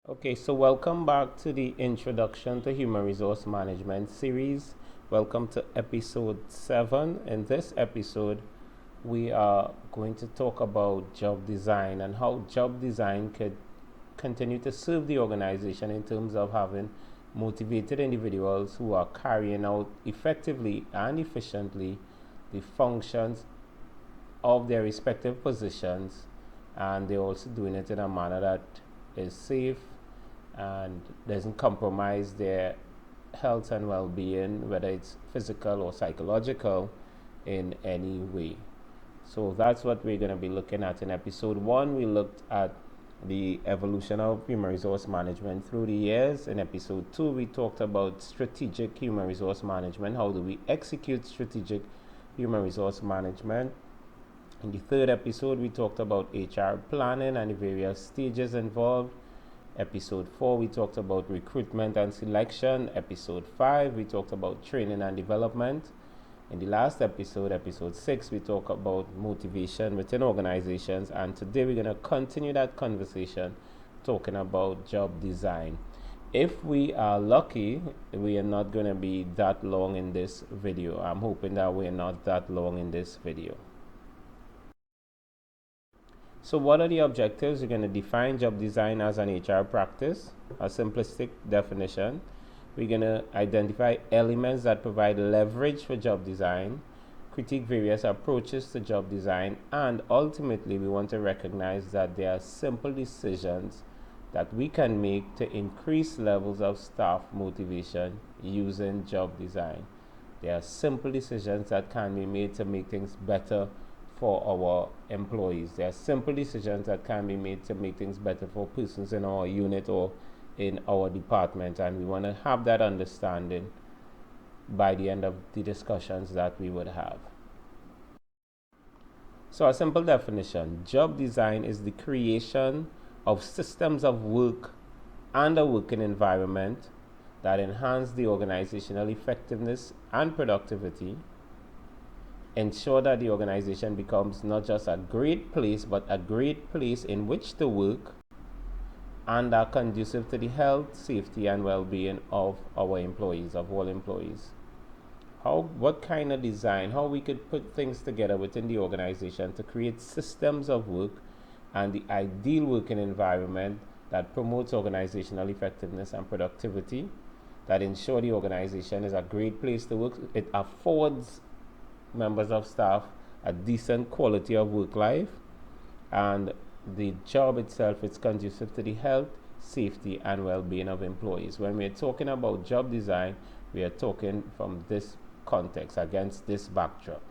Okay, so welcome back to the Introduction to Human Resource Management series. Welcome to episode 7. In this episode, we are going to talk about job design and how job design could continue to serve the organization in terms of having motivated individuals who are carrying out effectively and efficiently the functions of their respective positions, and they're also doing it in a manner that is safe and doesn't compromise their health and well-being, whether it's physical or psychological, in any way. So that's what we're going to be looking at. In episode 1, we looked at the evolution of human resource management through the years. In episode 2, we talked about strategic human resource management. How do we execute strategic human resource management? In the third episode, we talked about HR planning and the various stages involved. Episode 4, we talked about recruitment and selection. Episode 5, we talked about training and development. In the last episode, episode 6, we talked about motivation within organizations. And today we're going to continue that conversation talking about job design. If we are lucky, we are not going to be that long in this video. I'm hoping that we're not that long in this video. So what are the objectives? We're going to define job design as an HR practice, a simplistic definition. We're going to identify elements that provide leverage for job design, critique various approaches to job design, and ultimately we want to recognize that there are simple decisions that we can make to increase levels of staff motivation using job design. There are simple decisions that can be made to make things better for our employees. There are simple decisions that can be made to make things better for persons in our unit or in our department, and we want to have that understanding by the end of the discussions that we would have. So a simple definition: job design is the creation of systems of work and a working environment that enhance the organizational effectiveness and productivity, ensure that the organization becomes not just a great place, but a great place in which to work, and are conducive to the health, safety, and well-being of our employees, of all employees. What kind of design, how we could put things together within the organization to create systems of work and the ideal working environment that promotes organizational effectiveness and productivity, that ensure the organization is a great place to work. It affords members of staff a decent quality of work life, and the job itself is conducive to the health, safety, and well-being of employees. When we're talking about job design, we are talking from this context, against this backdrop.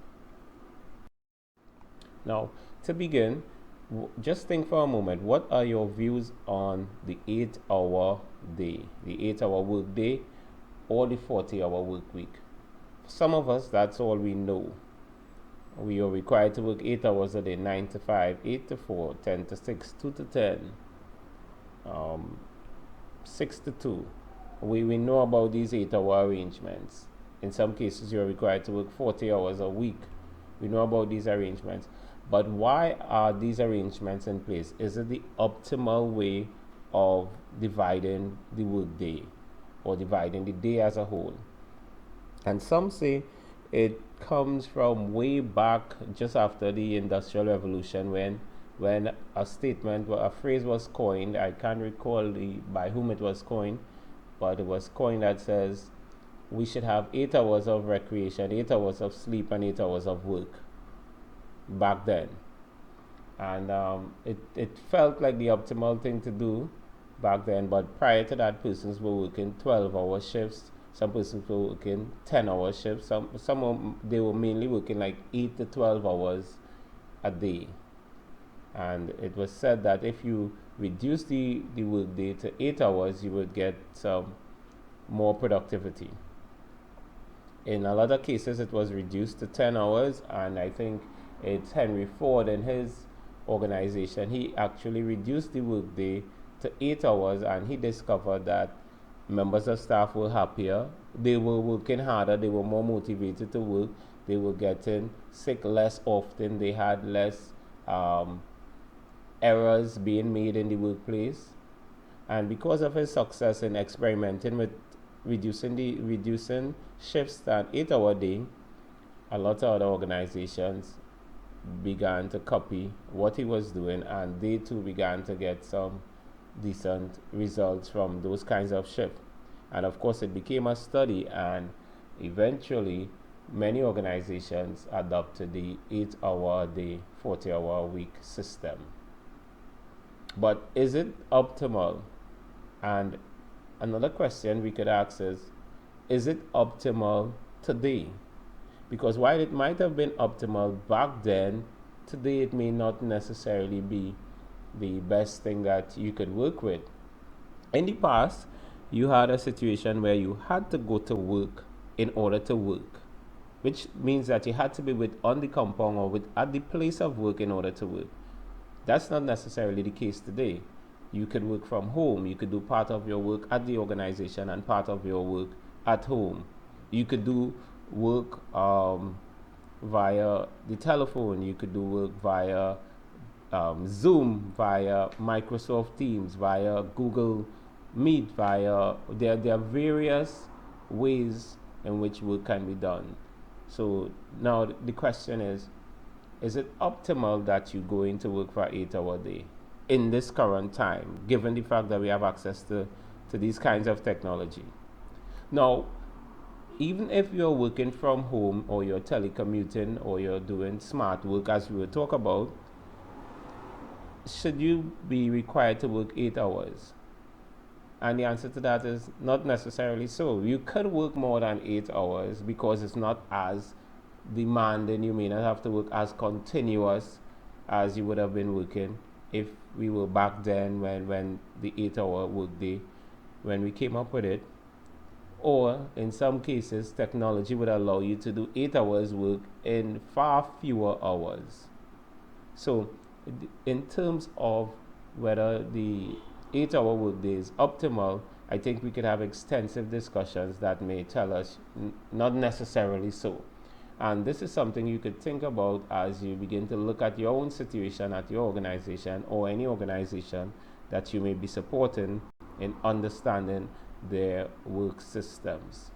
Now, to begin, just think for a moment, what are your views on the 8-hour day, the 8-hour work day, or the 40-hour work week? Some of us, that's all we know. We are required to work 8 hours a day, 9 to 5, 8 to 4, 10 to 6, 2 to 10, 6 to 2. We know about these 8-hour arrangements. In some cases, you are required to work 40 hours a week. We know about these arrangements. But why are these arrangements in place? Is it the optimal way of dividing the work day or dividing the day as a whole? And some say it comes from way back just after the Industrial Revolution, when a phrase was coined. I can't recall by whom it was coined, but it was coined that says we should have 8 hours of recreation, 8 hours of sleep, and 8 hours of work back then. And it felt like the optimal thing to do back then, but prior to that, persons were working 12-hour shifts. Some persons were working 10-hour shifts. They were mainly working like 8 to 12 hours a day. And it was said that if you reduce the work day to 8 hours, you would get some more productivity. In a lot of cases, it was reduced to 10 hours, and I think it's Henry Ford in his organization. He actually reduced the work day to 8 hours, and he discovered that members of staff were happier, they were working harder, they were more motivated to work, they were getting sick less often, they had less errors being made in the workplace, And because of his success in experimenting with reducing shifts to an 8-hour day, a lot of other organizations began to copy what he was doing, and they too began to get some decent results from those kinds of shifts. And of course, it became a study, and eventually, many organizations adopted the 8-hour day, 40-hour week system. But is it optimal? And another question we could ask is it optimal today? Because while it might have been optimal back then, today it may not necessarily be the best thing that you could work with. In the past, you had a situation where you had to go to work in order to work, which means that you had to be on the compound or at the place of work in order to work. That's not necessarily the case today. You could work from home. You could do part of your work at the organization and part of your work at home. You could do work via the telephone. You could do work via Zoom, via Microsoft Teams, via Google Meet, there are various ways in which work can be done. So now the question is it optimal that you go into work for an 8-hour day in this current time, given the fact that we have access to these kinds of technology? Now, even if you're working from home or you're telecommuting or you're doing smart work, as we will talk about, should you be required to work 8 hours? And the answer to that is not necessarily so. You could work more than 8 hours because it's not as demanding. You may not have to work as continuous as you would have been working if we were back then when the 8-hour workday, when we came up with it. Or in some cases, technology would allow you to do 8 hours work in far fewer hours. So in terms of whether the 8-hour workday is optimal, I think we could have extensive discussions that may tell us not necessarily so. And this is something you could think about as you begin to look at your own situation at your organization or any organization that you may be supporting in understanding their work systems.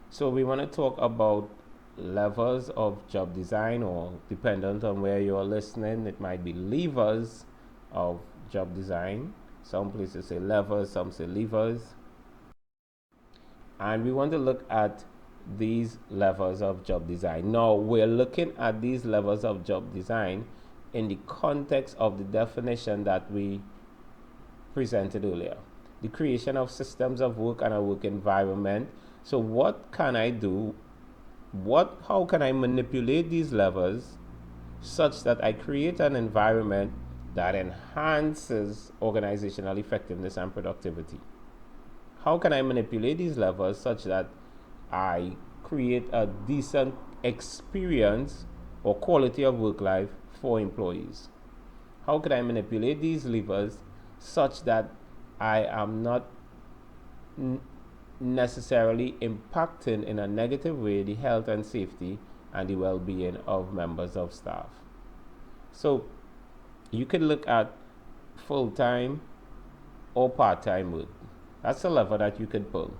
So we want to talk about levels of job design, or dependent on where you're listening, it might be levers of job design. Some places say levers, some say levers. And we want to look at these levels of job design. Now, we're looking at these levels of job design in the context of the definition that we presented earlier, the creation of systems of work and a work environment. So what can I do? How can I manipulate these levers such that I create an environment that enhances organizational effectiveness and productivity? How can I manipulate these levers such that I create a decent experience or quality of work life for employees? How can I manipulate these levers such that I am not necessarily impacting in a negative way the health and safety and the well-being of members of staff? So you can look at full-time or part-time work. That's a lever that you could pull.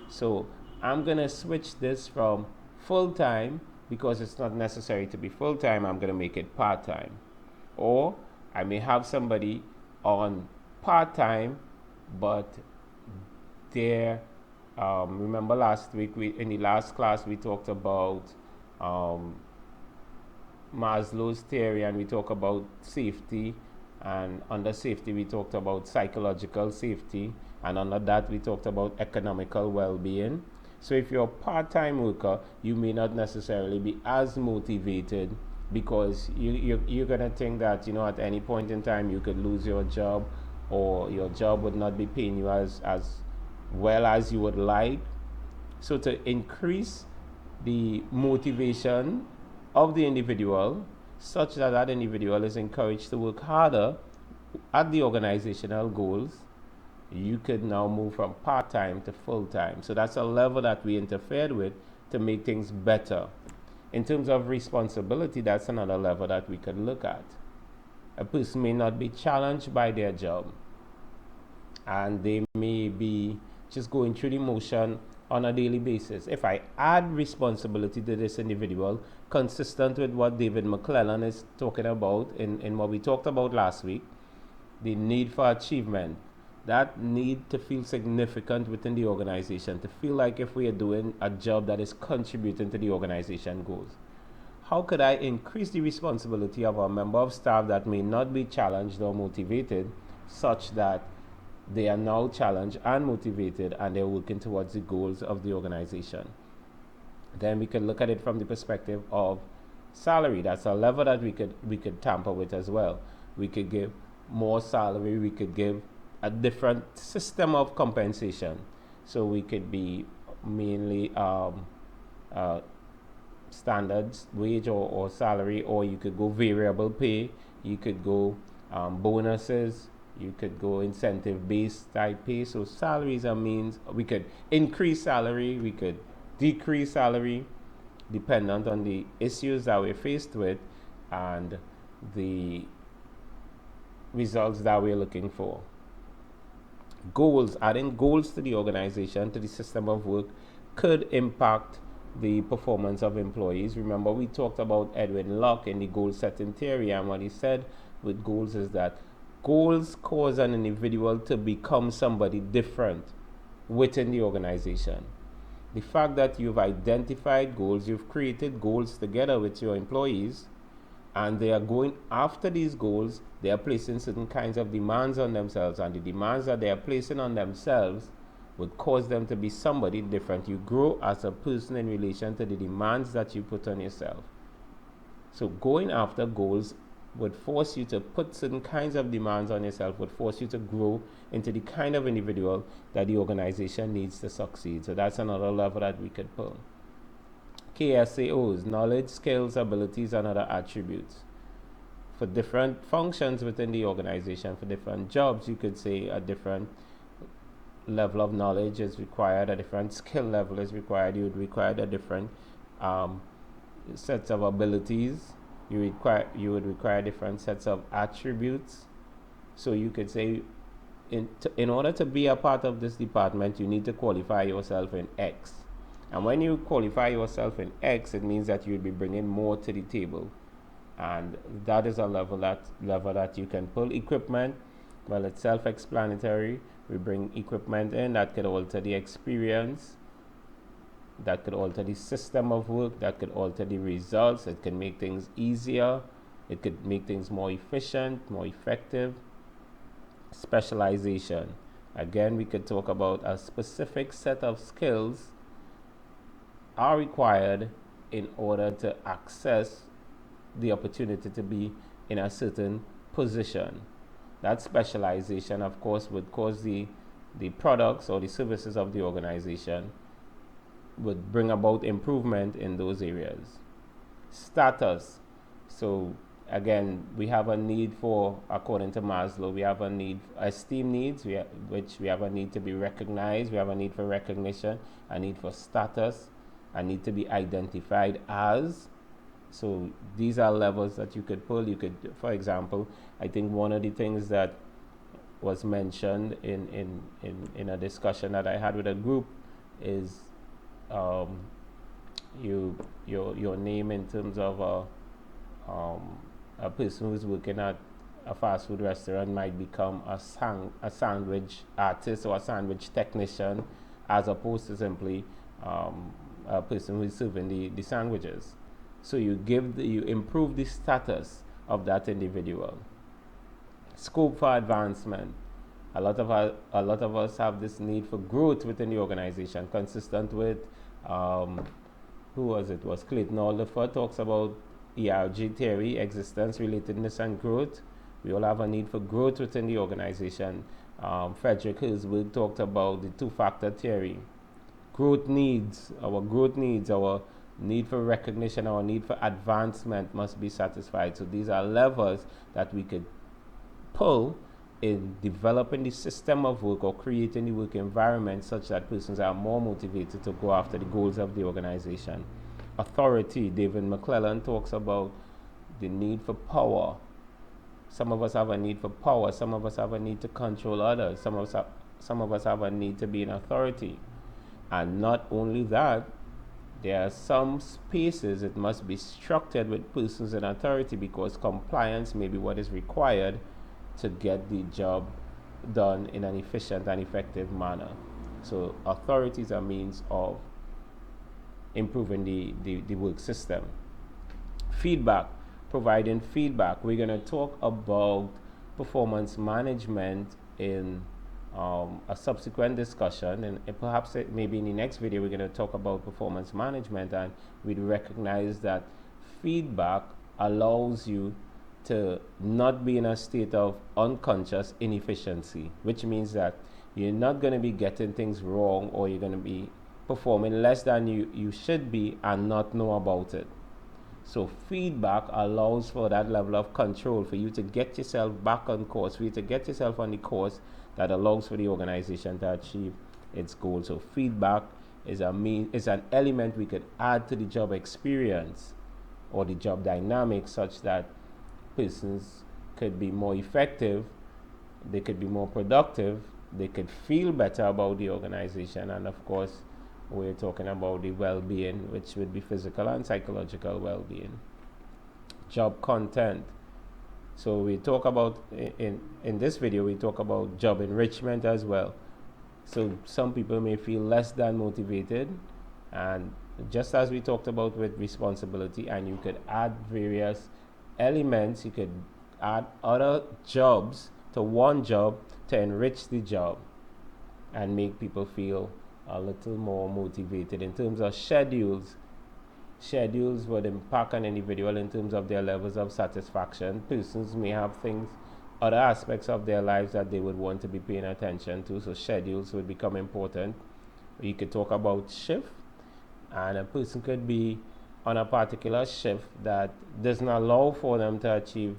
So I'm going to switch this from full-time, because it's not necessary to be full-time, I'm going to make it part-time. Or I may have somebody on part-time, but they're remember last week in the last class we talked about Maslow's theory, and we talked about safety, and under safety we talked about psychological safety, and under that we talked about economical well-being. So if you're a part-time worker, you may not necessarily be as motivated, because you're going to think that, at any point in time you could lose your job, or your job would not be paying you as well as you would like. So to increase the motivation of the individual such that that individual is encouraged to work harder at the organizational goals, you could now move from part-time to full-time. So that's a level that we interfered with to make things better. In terms of responsibility, that's another level that we could look at. A person may not be challenged by their job, and they may be just going through the motion on a daily basis. If I add responsibility to this individual, consistent with what David McClellan is talking about in what we talked about last week, the need for achievement, that need to feel significant within the organization, to feel like if we are doing a job that is contributing to the organization goals. How could I increase the responsibility of a member of staff that may not be challenged or motivated such that they are now challenged and motivated and they're working towards the goals of the organization? Then we could look at it from the perspective of salary. That's a lever that we could tamper with as well. We could give more salary, we could give a different system of compensation. So we could be mainly standard wage or salary, or you could go variable pay, you could go bonuses, you could go incentive based type pay. So salary is a means. We could increase salary, we could decrease salary, dependent on the issues that we're faced with and the results that we're looking for. Goals, adding goals to the organization, to the system of work, could impact the performance of employees. Remember, we talked about Edwin Locke in the goal setting theory, and what he said with goals is that goals cause an individual to become somebody different within the organization. The fact that you've identified goals, you've created goals together with your employees, and they are going after these goals, they are placing certain kinds of demands on themselves, and the demands that they are placing on themselves would cause them to be somebody different. You grow as a person in relation to the demands that you put on yourself. So going after goals would force you to put certain kinds of demands on yourself, would force you to grow into the kind of individual that the organization needs to succeed. So that's another lever that we could pull. KSAOs, knowledge, skills, abilities, and other attributes. For different functions within the organization, for different jobs, you could say a different level of knowledge is required, a different skill level is required. You would require a different sets of abilities. You would require different sets of attributes. So you could say, in order to be a part of this department, you need to qualify yourself in X. And when you qualify yourself in X, it means that you'll be bringing more to the table. And that is a lever that you can pull. Equipment, well, it's self-explanatory. We bring equipment in that could alter the experience, that could alter the system of work, that could alter the results. It can make things easier. It could make things more efficient, more effective. Specialization. Again, we could talk about a specific set of skills are required in order to access the opportunity to be in a certain position. That specialization, of course, would cause the products or the services of the organization would bring about improvement in those areas. Status. So again, we have a need for, according to Maslow, we have a need, esteem needs, which we have a need to be recognized, we have a need for recognition, a need for status, a need to be identified as. So these are levels that you could pull. You could, for example, I think one of the things that was mentioned in a discussion that I had with a group is your name in terms of a person who's working at a fast food restaurant might become a sandwich artist or a sandwich technician, as opposed to simply a person who is serving the sandwiches. So you improve the status of that individual. Scope for advancement. A lot of us have this need for growth within the organization, consistent with who was it? Was Clayton Alderfer talks about ERG theory, existence, relatedness, and growth. We all have a need for growth within the organization. Frederick Herzberg talked about the two-factor theory. Our need for recognition, our need for advancement must be satisfied. So these are levers that we could pull in developing the system of work or creating the work environment such that persons are more motivated to go after the goals of the organization. Authority. David McClellan talks about the need for power. Some of us have a need for power. Some of us have a need to control others. Some of us have a need to be in authority. And not only that, there are some spaces it must be structured with persons in authority, because compliance may be what is required to get the job done in an efficient and effective manner. So authority is a means of improving the work system. Feedback, providing feedback. We're going to talk about performance management in a subsequent discussion, and perhaps maybe in the next video we're going to talk about performance management, and we'd recognize that feedback allows you to not be in a state of unconscious inefficiency, which means that you're not going to be getting things wrong, or you're going to be performing less than you should be and not know about it. So feedback allows for that level of control, for you to get yourself back on course, for you to get yourself on the course that allows for the organization to achieve its goals. So feedback is an element we could add to the job experience or the job dynamic, such that persons could be more effective, they could be more productive, they could feel better about the organization, and of course we're talking about the well-being, which would be physical and psychological well-being. Job content. So we talk about, in this video, we talk about job enrichment as well. So some people may feel less than motivated, and just as we talked about with responsibility, and you could add various elements, you could add other jobs to one job to enrich the job and make people feel a little more motivated. In terms of schedules would impact an individual in terms of their levels of satisfaction. Persons may have other aspects of their lives that they would want to be paying attention to, so schedules would become important. You could talk about shift, and a person could be on a particular shift that doesn't allow for them to achieve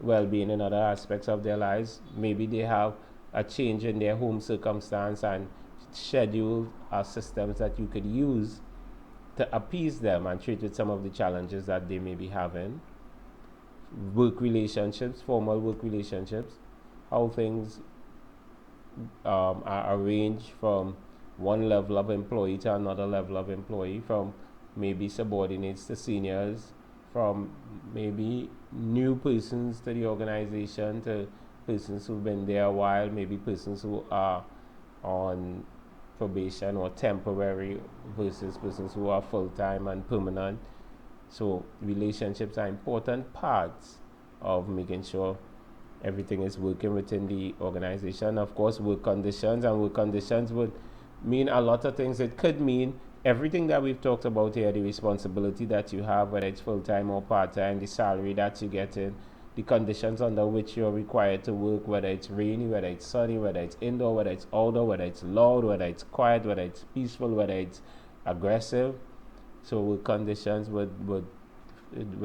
well-being in other aspects of their lives. Maybe they have a change in their home circumstance, and schedule systems that you could use to appease them and treat with some of the challenges that they may be having. Work relationships, formal work relationships, how things are arranged from one level of employee to another level of employee, from maybe subordinates to seniors, from maybe new persons to the organization to persons who've been there a while, maybe persons who are on probation or temporary versus persons who are full-time and permanent. So relationships are important parts of making sure everything is working within the organization. Of course, work conditions would mean a lot of things. It could mean everything that we've talked about here: the responsibility that you have, whether it's full-time or part-time, the salary that you get in, the conditions under which you're required to work, whether it's rainy, whether it's sunny, whether it's indoor, whether it's outdoor, whether it's loud, whether it's quiet, whether it's peaceful, whether it's aggressive. So work conditions would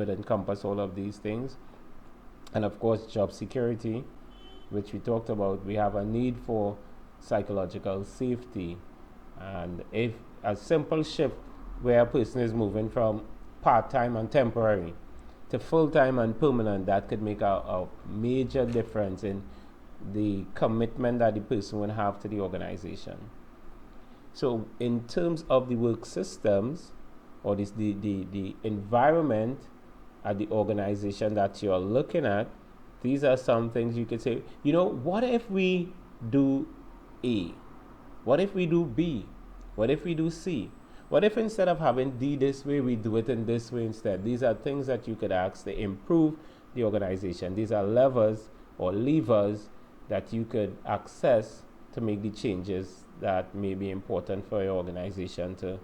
encompass all of these things. And of course, job security, which we talked about. We have a need for psychological safety, and if a simple shift where a person is moving from part-time and temporary to full-time and permanent, that could make a major difference in the commitment that the person would have to the organization. So in terms of the work systems, or the environment at the organization that you're looking at, these are some things you could say, what if we do A? What if we do B? What if we do C? What if instead of having D this way, we do it in this way instead? These are things that you could ask to improve the organization. These are levers or levers that you could access to make the changes that may be important for your organization to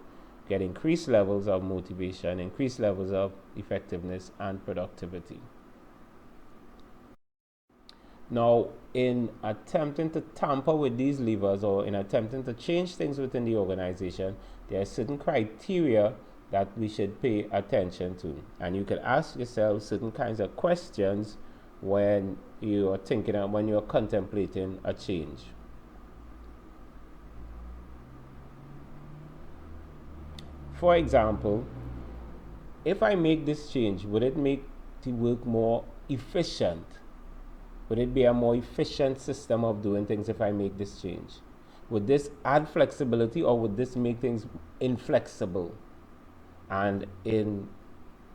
get increased levels of motivation, increased levels of effectiveness and productivity. Now, in attempting to tamper with these levers, or in attempting to change things within the organization, there are certain criteria that we should pay attention to. And you can ask yourself certain kinds of questions when you are thinking and when you are contemplating a change. For example, if I make this change, would it make the work more efficient? Would it be a more efficient system of doing things if I make this change? Would this add flexibility, or would this make things inflexible? And in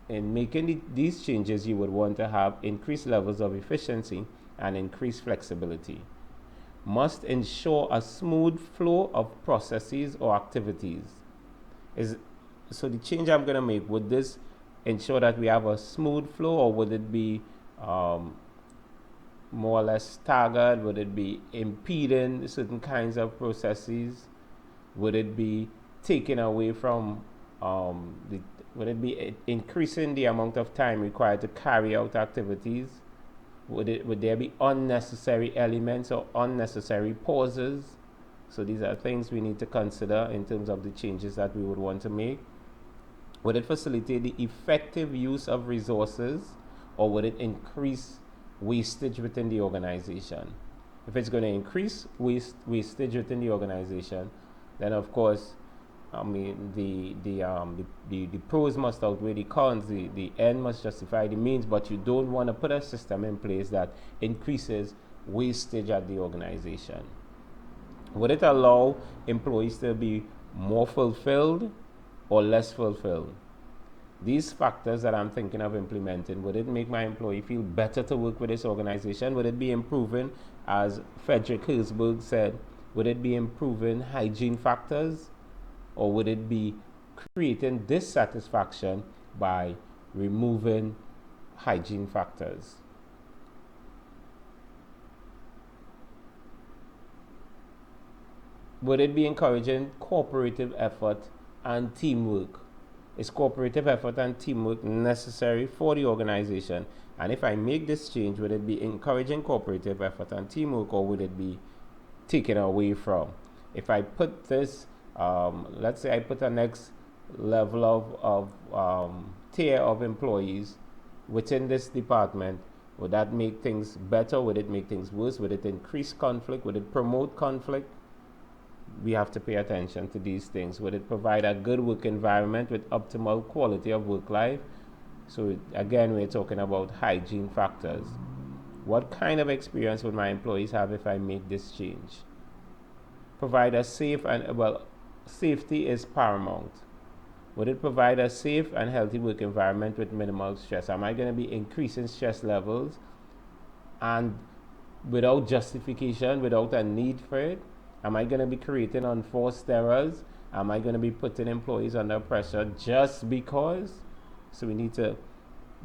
making these changes, you would want to have increased levels of efficiency and increased flexibility. Must ensure a smooth flow of processes or activities. So the change I'm going to make, would this ensure that we have a smooth flow, or would it be more or less staggered? Would it be impeding certain kinds of processes? Would it be taking away from would it be increasing the amount of time required to carry out activities? Would there be unnecessary elements or unnecessary pauses? So these are things we need to consider in terms of the changes that we would want to make. Would it facilitate the effective use of resources, or would it increase wastage within the organization? If it's going to increase wastage within the organization, then of course, I mean, the pros must outweigh the cons. The end must justify the means, but you don't want to put a system in place that increases wastage at the organization. Would it allow employees to be more fulfilled or less fulfilled? These factors that I'm thinking of implementing, would it make my employee feel better to work with this organization? Would it be improving, as Frederick Herzberg said, would it be improving hygiene factors? Or would it be creating dissatisfaction by removing hygiene factors? Would it be encouraging cooperative effort and teamwork? Is cooperative effort and teamwork necessary for the organization? And if I make this change, would it be encouraging cooperative effort and teamwork, or would it be taken away from? If I put this, let's say I put a next level of tier of employees within this department, would that make things better? Would it make things worse? Would it increase conflict? Would it promote conflict? We have to pay attention to these things. Would it provide a good work environment with optimal quality of work life? So again, we're talking about hygiene factors. What kind of experience would my employees have if I make this change? Provide a safe and, well, safety is paramount. Would it provide a safe and healthy work environment with minimal stress? Am I going to be increasing stress levels and without justification, without a need for it? Am I going to be creating unforced errors? Am I going to be putting employees under pressure just because? So we need to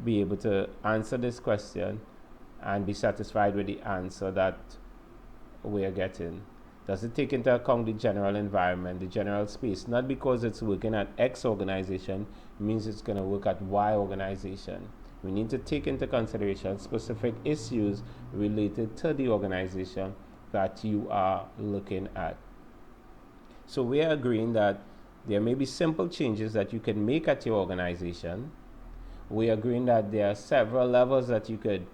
be able to answer this question and be satisfied with the answer that we are getting. Does it take into account the general environment, the general space? Not because it's working at X organization means it's going to work at Y organization. We need to take into consideration specific issues related to the organization that you are looking at. So we are agreeing that there may be simple changes that you can make at your organization. We are agreeing that there are several levels that you could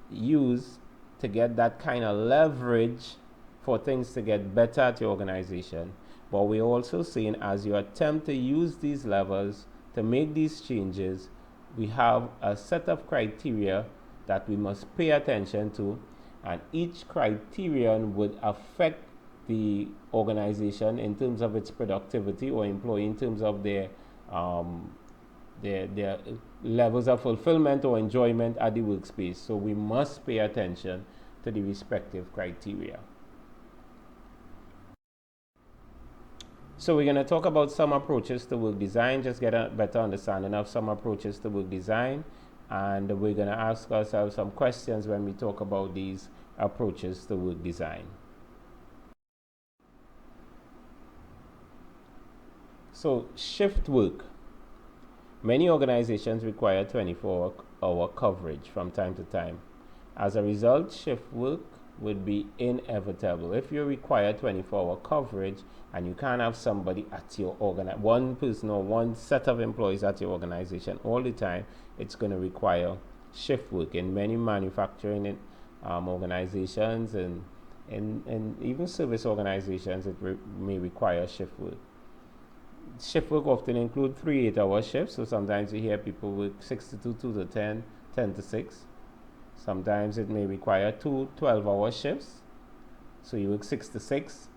use to get that kind of leverage for things to get better at your organization. But we're also saying, as you attempt to use these levels to make these changes, we have a set of criteria that we must pay attention to, and each criterion would affect the organization in terms of its productivity, or employee in terms of their levels of fulfillment or enjoyment at the workspace. So we must pay attention to the respective criteria. So we're going to talk about some approaches to work design, just get a better understanding of some approaches to work design. And we're going to ask ourselves some questions when we talk about these approaches to work design. So shift work. Many organizations require 24-hour coverage from time to time. As a result, shift work would be inevitable. If you require 24-hour coverage and you can't have somebody at your one person or one set of employees at your organization all the time, it's going to require shift work. In many manufacturing organizations and even service organizations, it may require shift work. Shift work often include 3 8-hour shifts, so sometimes you hear people work 6 to 2, 2 to 10, 10 to 6. Sometimes it may require 2 12-hour shifts. So you work 6 to 6,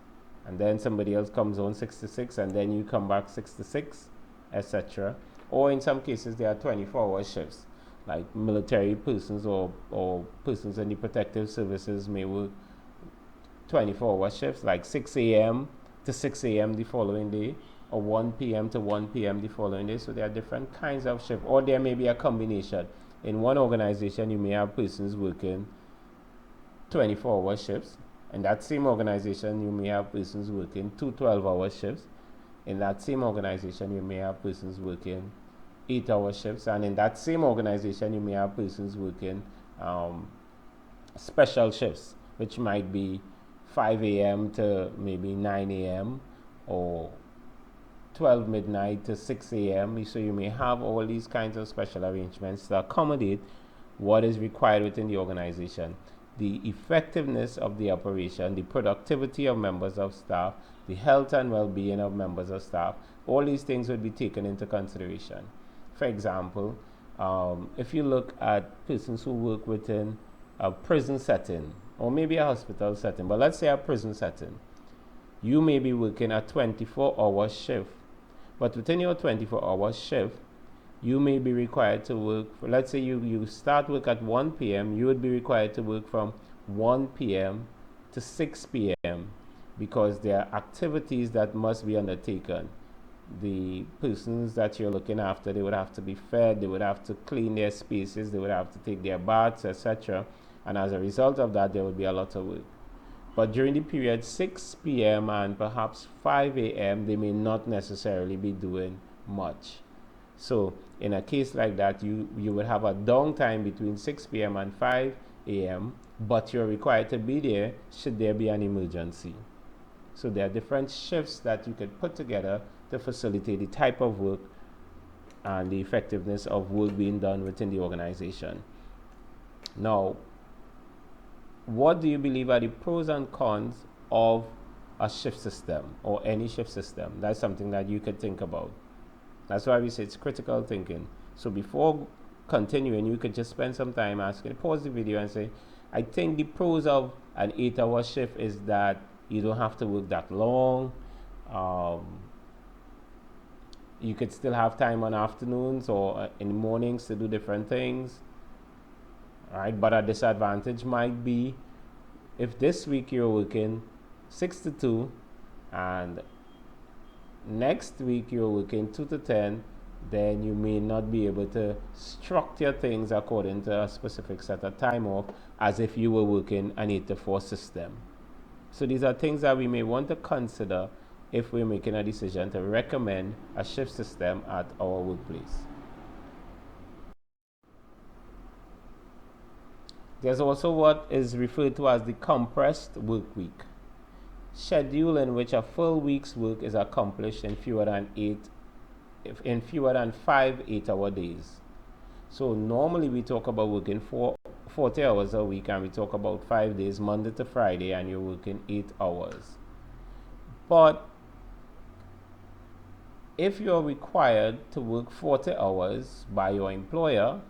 and then somebody else comes on 6 to 6, and then you come back 6 to 6, etc. Or in some cases, there are 24-hour shifts, like military persons or persons in the protective services may work 24-hour shifts, like 6 a.m. to 6 a.m. the following day, or 1 p.m. to 1 p.m. the following day. So there are different kinds of shifts, or there may be a combination. In one organization, you may have persons working 24-hour shifts. In that same organization, you may have persons working 12-hour shifts. In that same organization, you may have persons working 8-hour shifts. And in that same organization, you may have persons working special shifts, which might be 5 a.m. to maybe 9 a.m. or 12 midnight to 6 a.m. So you may have all these kinds of special arrangements to accommodate what is required within the organization. The effectiveness of the operation, the productivity of members of staff, the health and well-being of members of staff, all these things would be taken into consideration. For example, if you look at persons who work within a prison setting, or maybe a hospital setting, but let's say a prison setting, you may be working a 24-hour shift, but within your 24-hour shift, you may be required to work, let's say you start work at 1 p.m., you would be required to work from 1 p.m. to 6 p.m. because there are activities that must be undertaken. The persons that you're looking after, they would have to be fed, they would have to clean their spaces, they would have to take their baths, etc. And as a result of that, there would be a lot of work. But during the period 6 p.m. and perhaps 5 a.m., they may not necessarily be doing much. So in a case like that, you would have a downtime between 6 p.m. and 5 a.m., but you're required to be there should there be an emergency. So there are different shifts that you could put together to facilitate the type of work and the effectiveness of work being done within the organization. Now, what do you believe are the pros and cons of a shift system or any shift system? That's something that you could think about. That's why we say it's critical thinking. So before continuing, you could just spend some time asking, pause the video and say, I think the pros of an 8-hour shift is that you don't have to work that long. You could still have time on afternoons or in the mornings to do different things. All right, but a disadvantage might be if this week you're working 6 to 2 and next week you're working 2 to 10, then you may not be able to structure things according to a specific set of time off as if you were working an 8 to 4 system. So these are things that we may want to consider if we're making a decision to recommend a shift system at our workplace. There's also what is referred to as the compressed work week. Schedule in which a full week's work is accomplished in fewer than 5 8-hour days. So normally we talk about working 40 hours a week, and we talk about 5 days, Monday to Friday, and you're working 8 hours. But if you're required to work 40 hours by your employer,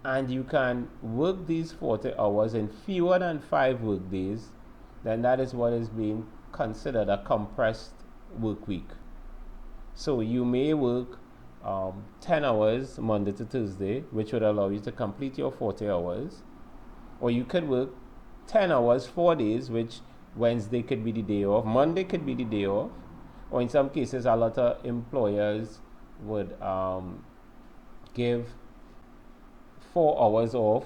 and you can work these 40 hours in fewer than 5 work days, then that is what is being considered a compressed work week. So you may work 10 hours Monday to Thursday, which would allow you to complete your 40 hours. Or you could work 10 hours, 4 days, which Wednesday could be the day off, Monday could be the day off. Or in some cases, a lot of employers would give 4 hours off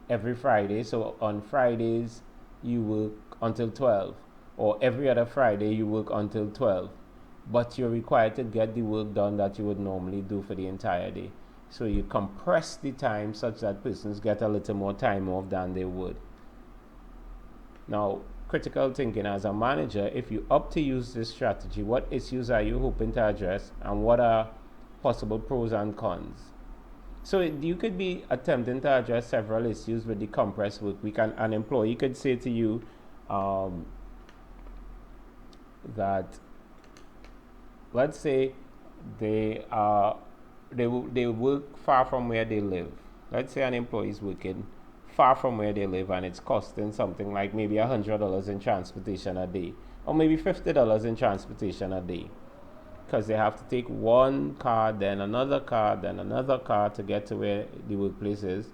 every Friday. So on Fridays, you work until 12, or every other Friday you work until 12, but you're required to get the work done that you would normally do for the entire day. So you compress the time such that persons get a little more time off than they would. Now, critical thinking as a manager, if you opt to use this strategy, what issues are you hoping to address, and what are possible pros and cons? So you could be attempting to address several issues with the compressed work week. And an employee could say to you that, let's say they work far from where they live. let's say an employee is working far from where they live and it's costing something like maybe $100 in transportation a day, or maybe $50 in transportation a day, because they have to take one car, then another car, then another car to get to where the workplace is.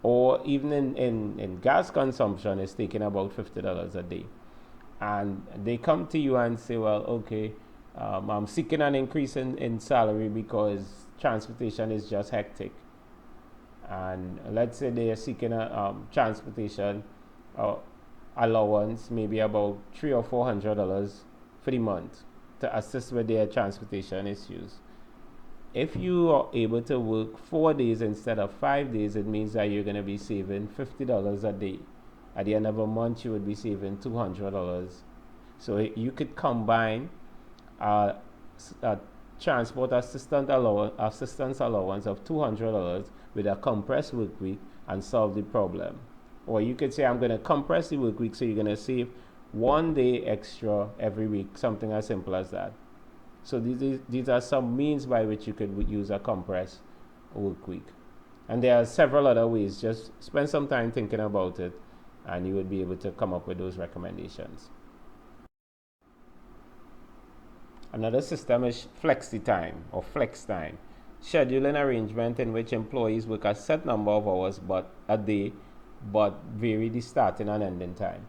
Or even in gas consumption, it's taking about $50 a day. And they come to you and say, well, okay, I'm seeking an increase in salary because transportation is just hectic. And let's say they are seeking a transportation allowance, maybe about $300 or $400 for the month to assist with their transportation issues. If you are able to work 4 days instead of 5 days, it means that you're going to be saving $50 a day. At the end of a month, you would be saving $200. So you could combine a transport assistance allowance of $200 with a compressed work week and solve the problem. Or you could say, I'm going to compress the work week, so you're going to save 1 day extra every week, something as simple as that. So these are some means by which you could use a compressed work week. And there are several other ways. Just spend some time thinking about it, and you would be able to come up with those recommendations. Another system is Flextime or Flextime, scheduling arrangement in which employees work a set number of hours a day, but vary the starting and ending time.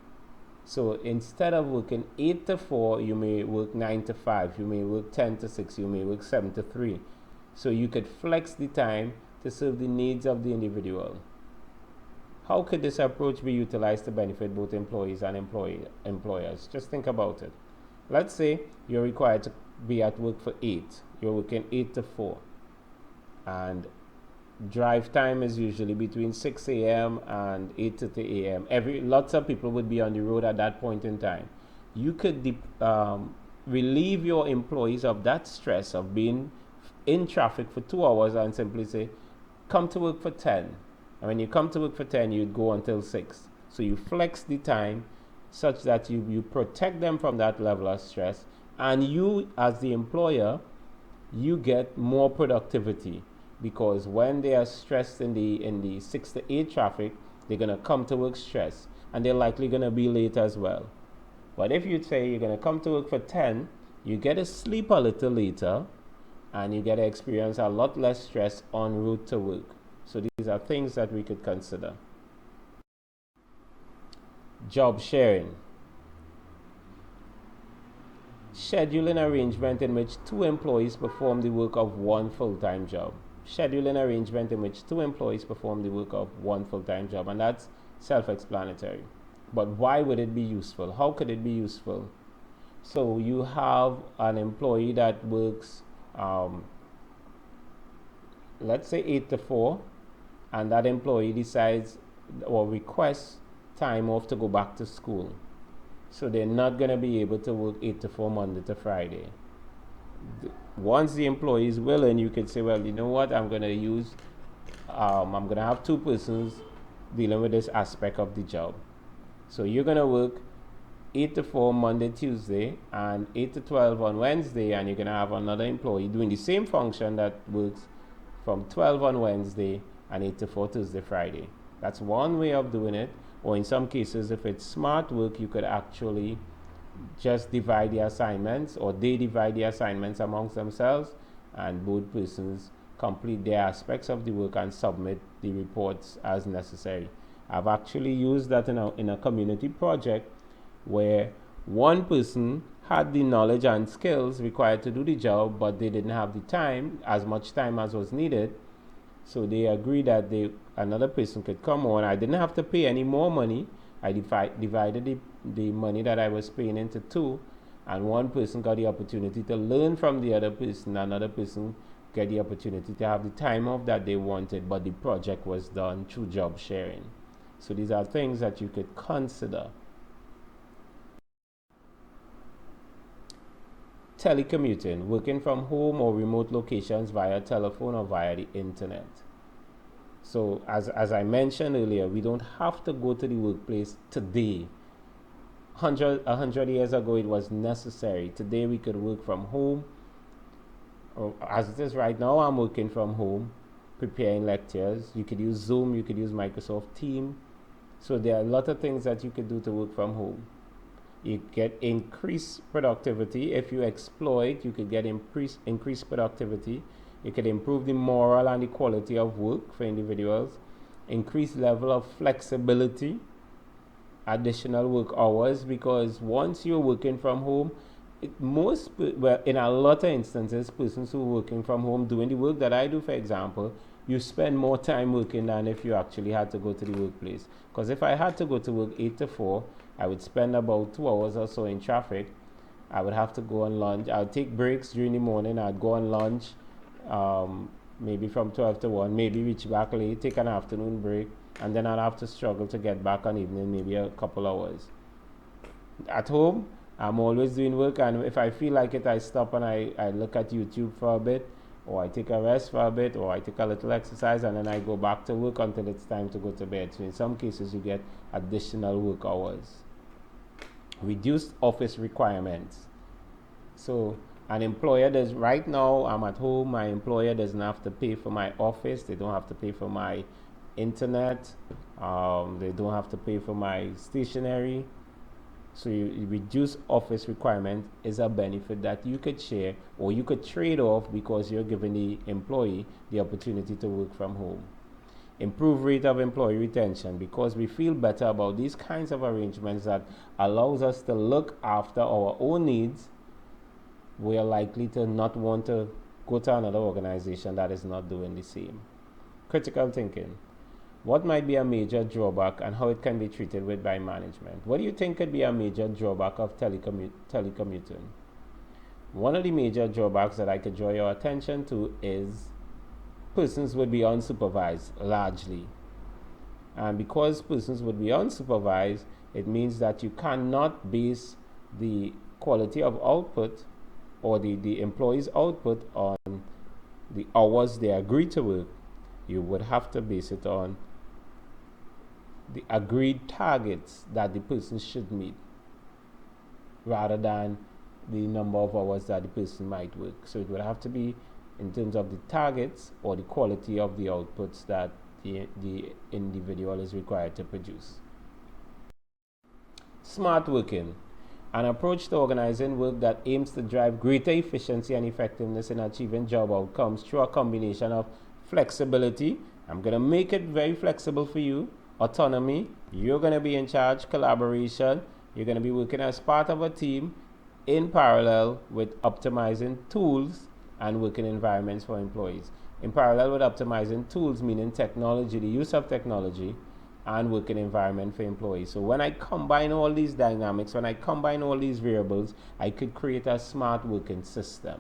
So instead of working 8 to 4, you may work 9 to 5, you may work 10 to 6, you may work 7 to 3. So you could flex the time to serve the needs of the individual. How could this approach be utilized to benefit both employees and employers? Just think about it. Let's say you're required to be at work for 8. You're working 8 to 4. And drive time is usually between 6 a.m. and 8:30 a.m. Lots of people would be on the road at that point in time. You could relieve your employees of that stress of being in traffic for 2 hours and simply say, come to work for 10. And when you come to work for 10, you'd go until 6. So you flex the time such that you protect them from that level of stress, and you as the employer, you get more productivity, because when they are stressed in the 6 to 8 traffic, they're going to come to work stressed, and they're likely going to be late as well. But if you say you're going to come to work for 10, you get to sleep a little later, and you get to experience a lot less stress en route to work. So these are things that we could consider. Job sharing. Scheduling arrangement in which 2 employees perform the work of 1 full-time job. Scheduling arrangement in which 2 employees perform the work of 1 full-time job. And that's self-explanatory. But why would it be useful? How could it be useful? So you have an employee that works, let's say 8 to 4, and that employee decides or requests time off to go back to school. So they're not going to be able to work 8 to 4 Monday to Friday. Once the employee is willing, you can say, well, you know what, I'm going to have 2 persons dealing with this aspect of the job. So you're going to work 8 to 4 Monday, Tuesday, and 8 to 12 on Wednesday, and you're going to have another employee doing the same function that works from 12 on Wednesday and 8 to 4 Thursday, Friday. That's one way of doing it. Or in some cases, if it's smart work, you could actually just divide the assignments, or they divide the assignments amongst themselves, and both persons complete their aspects of the work and submit the reports as necessary. I've actually used that in a community project where one person had the knowledge and skills required to do the job, but they didn't have the time, as much time as was needed. So they agreed that another person could come on. I didn't have to pay any more money. I divided the money that I was paying into 2, and one person got the opportunity to learn from the other person. Another person got the opportunity to have the time off that they wanted, but the project was done through job sharing. So these are things that you could consider. Telecommuting, working from home or remote locations via telephone or via the internet. So as I mentioned earlier, we don't have to go to the workplace today. 100 years ago, it was necessary. Today, we could work from home. Or as it is right now, I'm working from home. preparing lectures. You could use Zoom, you could use Microsoft Teams. So there are a lot of things that you could do to work from home. You get increased productivity. If you exploit, you could get increased productivity. You could improve the moral and the quality of work for individuals. Increased level of flexibility, additional work hours, because once you're working from home, in a lot of instances, persons who are working from home doing the work that I do, for example, you spend more time working than if you actually had to go to the workplace. Because if I had to go to work 8 to 4, I would spend about 2 hours or so in traffic. I would have to go on lunch. I would take breaks during the morning. I'd go on lunch, maybe from 12 to 1, maybe reach back late, take an afternoon break, and then I'd have to struggle to get back on evening, maybe a couple hours. At home, I'm always doing work, and if I feel like it, I stop and I look at YouTube for a bit, or I take a rest for a bit, or I take a little exercise, and then I go back to work until it's time to go to bed. So in some cases, you get additional work hours. Reduced office requirements. So an employer does, right now I'm at home, my employer doesn't have to pay for my office, they don't have to pay for my internet, they don't have to pay for my stationery. So you reduce office requirement is a benefit that you could share or you could trade off because you're giving the employee the opportunity to work from home. Improve rate of employee retention, because we feel better about these kinds of arrangements that allows us to look after our own needs. We are likely to not want to go to another organization that is not doing the same. Critical thinking. What might be a major drawback and how it can be treated with by management? What do you think could be a major drawback of telecommuting? One of the major drawbacks that I could draw your attention to is persons would be unsupervised largely. And because persons would be unsupervised, it means that you cannot base the quality of output or the employee's output on the hours they agree to work. You would have to base it on the agreed targets that the person should meet rather than the number of hours that the person might work. So it would have to be in terms of the targets or the quality of the outputs that the individual is required to produce. Smart working. An approach to organizing work that aims to drive greater efficiency and effectiveness in achieving job outcomes through a combination of flexibility. I'm going to make it very flexible for you. Autonomy. You're going to be in charge. Collaboration. You're going to be working as part of a team in parallel with optimizing tools and working environments for employees. In parallel with optimizing tools, meaning technology, the use of technology, and working environment for employees. So when I combine all these dynamics, when I combine all these variables, I could create a smart working system.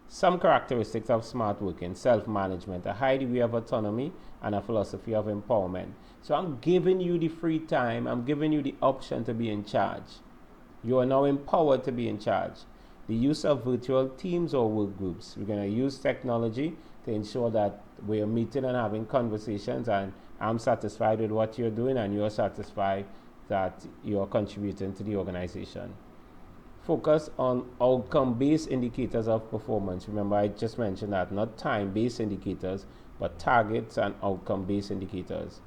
Some characteristics of smart working: self-management, a high degree of autonomy, and a philosophy of empowerment. So I'm giving you the free time, I'm giving you the option to be in charge. You are now empowered to be in charge. The use of virtual teams or work groups. We're going to use technology to ensure that we're meeting and having conversations, and I'm satisfied with what you're doing and you're satisfied that you're contributing to the organization. Focus on outcome-based indicators of performance. Remember, I just mentioned that, not time-based indicators, but targets and outcome-based indicators.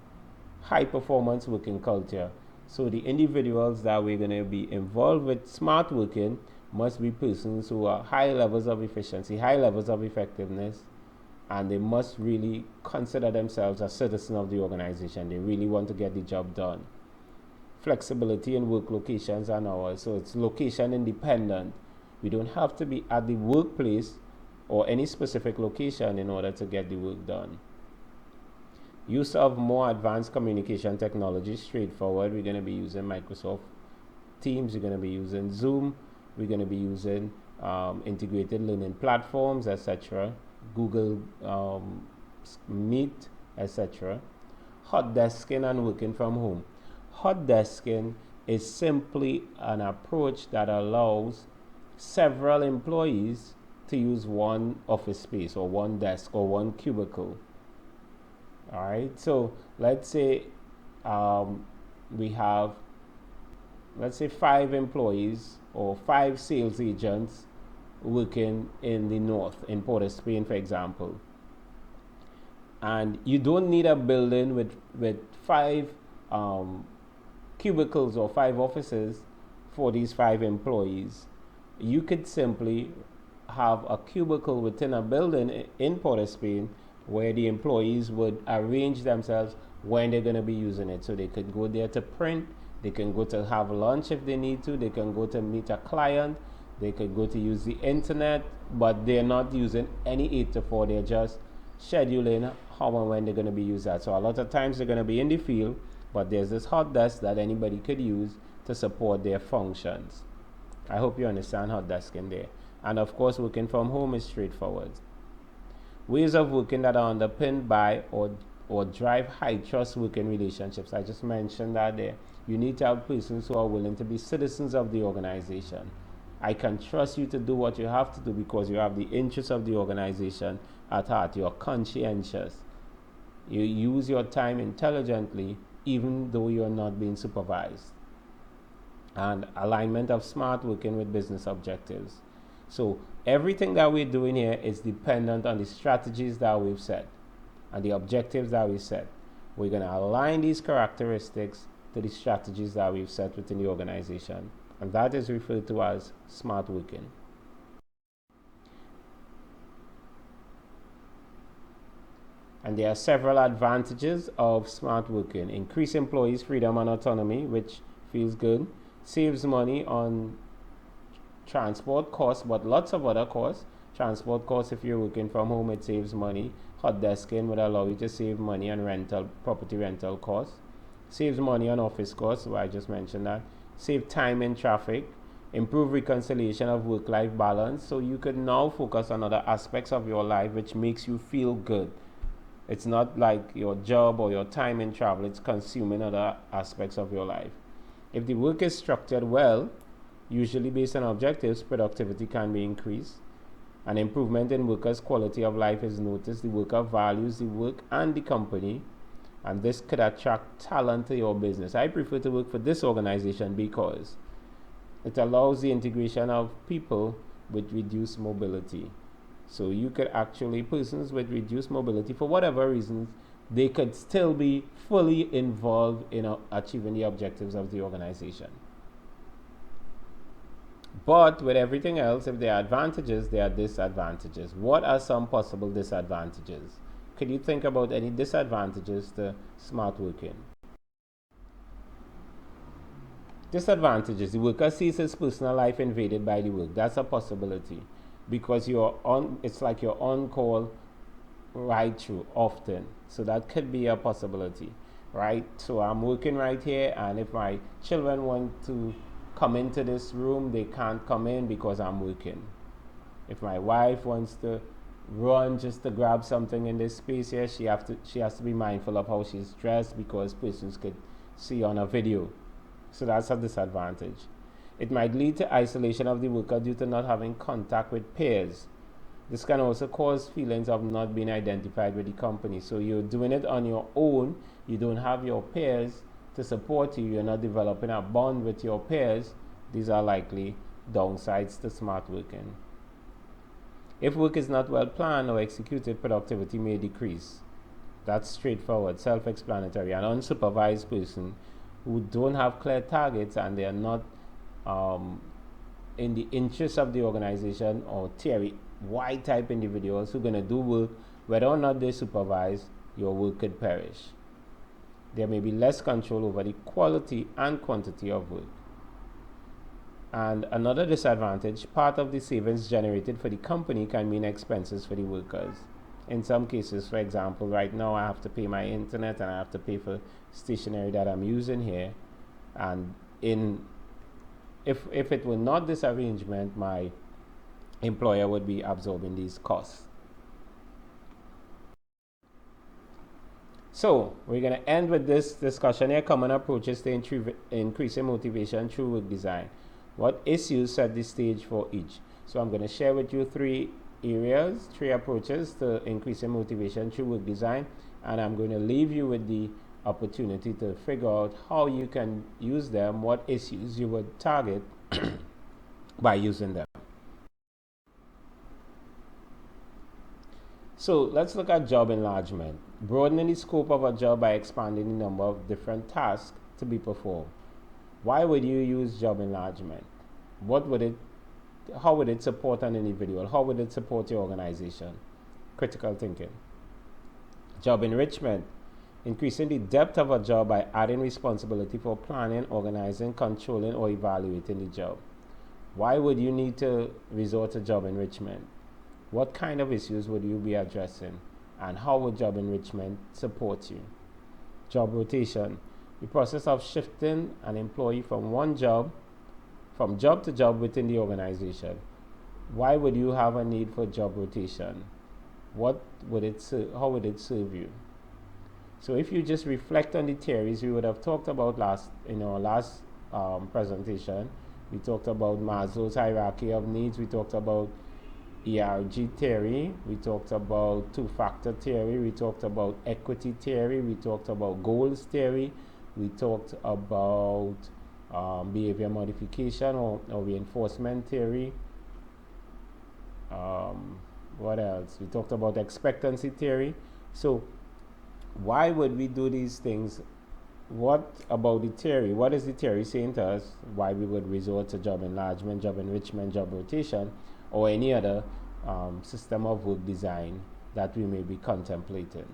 High-performance working culture. So the individuals that we're going to be involved with smart working must be persons who are high levels of efficiency, high levels of effectiveness, and they must really consider themselves a citizen of the organization. They really want to get the job done. Flexibility in work locations and hours. So it's location independent. We don't have to be at the workplace or any specific location in order to get the work done. Use of more advanced communication technology, straightforward. We're going to be using Microsoft Teams. We're going to be using Zoom. We're going to be using integrated learning platforms, etc. Google Meet, etc. Hot desking and working from home. Hot desking is simply an approach that allows several employees to use one office space or one desk or one cubicle. All right, so let's say we have, let's say, 5 employees or 5 sales agents working in the north, in Port of Spain, for example. And you don't need a building with five cubicles or 5 offices for these 5 employees. You could simply have a cubicle within a building in Port of Spain where the employees would arrange themselves when they're going to be using it. So they could go there to print, they can go to have lunch if they need to, they can go to meet a client, they could go to use the internet, but they're not using any 8 to 4, they're just scheduling how and when they're going to be used at. So a lot of times they're going to be in the field, but there's this hot desk that anybody could use to support their functions. I hope you understand hot desk in there. And of course, working from home is straightforward. Ways of working that are underpinned by or drive high trust working relationships. I just mentioned that there. You need to have persons who are willing to be citizens of the organization. I can trust you to do what you have to do because you have the interests of the organization at heart. You're conscientious. You use your time intelligently even though you're not being supervised. And alignment of smart working with business objectives. So everything that we're doing here is dependent on the strategies that we've set and the objectives that we set. We're going to align these characteristics to the strategies that we've set within the organization. And that is referred to as smart working. And there are several advantages of smart working. Increase employees' freedom and autonomy, which feels good. Saves money on transport costs, but lots of other costs. Transport costs, if you're working from home, it saves money. Hot desking would allow you to save money on property rental costs. Saves money on office costs, I just mentioned that. Save time in traffic. Improve reconciliation of work-life balance. So you could now focus on other aspects of your life which makes you feel good. It's not like your job or your time in travel, it's consuming other aspects of your life. If the work is structured well, usually based on objectives, productivity can be increased. An improvement in workers' quality of life is noticed. The worker values the work and the company, and this could attract talent to your business. I prefer to work for this organization because it allows the integration of people with reduced mobility. So you could actually, persons with reduced mobility, for whatever reasons, they could still be fully involved in achieving the objectives of the organization. But with everything else, if there are advantages, there are disadvantages. What are some possible disadvantages? Could you think about any disadvantages to smart working? Disadvantages. The worker sees his personal life invaded by the work. That's a possibility because it's like you're on call right through often. So that could be a possibility, right? So I'm working right here, and if my children want to come into this room, they can't come in because I'm working. If my wife wants to run just to grab something in this space here, she has to be mindful of how she's dressed because persons could see on a video. So that's a disadvantage. It might lead to isolation of the worker due to not having contact with peers. This can also cause feelings of not being identified with the company. So you're doing it on your own, you don't have your peers to support you, you're not developing a bond with your peers. These are likely downsides to smart working. If work is not well planned or executed, productivity may decrease. That's straightforward, self-explanatory. An unsupervised person who don't have clear targets and they are not in the interest of the organization, or Terry White type individuals who are going to do work, whether or not they supervise, your work could perish. There may be less control over the quality and quantity of work. And another disadvantage, part of the savings generated for the company can mean expenses for the workers. In some cases, for example, right now I have to pay my internet and I have to pay for stationery that I'm using here. And if it were not this arrangement, my employer would be absorbing these costs. So we're going to end with this discussion here: common approaches to increasing motivation through work design. What issues set the stage for each? So I'm going to share with you three approaches to increasing motivation through work design, and I'm going to leave you with the opportunity to figure out how you can use them, what issues you would target by using them. So let's look at job enlargement. Broadening the scope of a job by expanding the number of different tasks to be performed. Why would you use job enlargement? How would it support an individual? How would it support your organization? Critical thinking. Job enrichment. Increasing the depth of a job by adding responsibility for planning, organizing, controlling, or evaluating the job. Why would you need to resort to job enrichment? What kind of issues would you be addressing? And how would job enrichment support you? Job rotation. The process of shifting an employee from job to job within the organization. Why would you have a need for job rotation? How would it serve you? So if you just reflect on the theories we would have talked about in our last presentation, we talked about Maslow's hierarchy of needs, we talked about ERG theory, we talked about two-factor theory, we talked about equity theory, we talked about goals theory, we talked about behavior modification or reinforcement theory. What else? We talked about expectancy theory. So why would we do these things? What about the theory? What is the theory saying to us? Why we would resort to job enlargement, job enrichment, job rotation, or any other system of work design that we may be contemplating?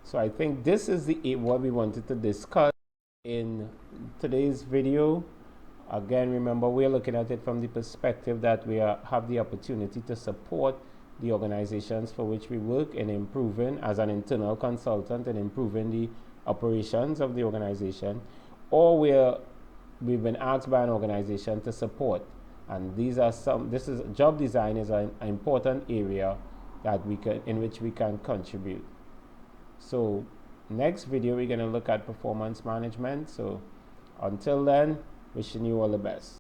So I think this is what we wanted to discuss in today's video. Again, remember, we're looking at it from the perspective that we have the opportunity to support the organizations for which we work in improving as an internal consultant and improving the operations of the organization, or we've been asked by an organization to support. And job design is an important area that in which we can contribute. So next video we're going to look at performance management. So until then, wishing you all the best.